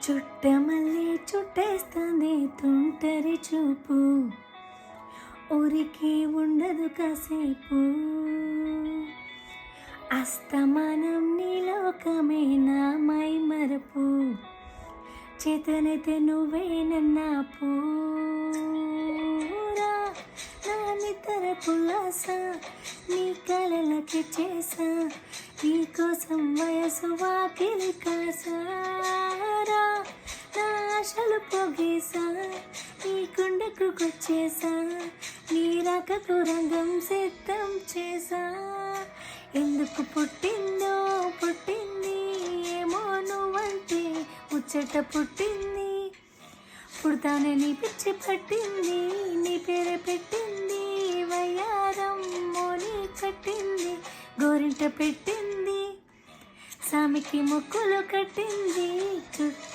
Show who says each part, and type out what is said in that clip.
Speaker 1: చుట్టమల్లి చుట్టేస్తుంది తుంటరి చూపు, ఊరికి ఉండదు కాసేపు. అస్తమానం నీ లోకమే నా మై మరపు, చేతనైతే నువ్వే నన్నా పూరా. నా నిద్ర పులాస నీ కలలకి చేసా, నీ కోసం వయసు వాకిలి కాసారా. నా ఆశలు పొగేసా, నీ గుండెకు కొచ్చేసా, నీ రాకకు రంగం సిద్ధం చేసా. ఎందుకు పుట్టిందో పుట్టింది ఏమో నువ్వంటే ముచ్చట పుట్టింది. పుడతానే నీ పిచ్చి పట్టింది, నీ పేరే పెట్టింది వయ్యారం మోని కట్టింది. గోరింట పెట్టింది, సామికి మొక్కులు కట్టింది.